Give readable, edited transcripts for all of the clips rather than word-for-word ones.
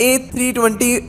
A320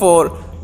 4،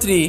3،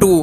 2،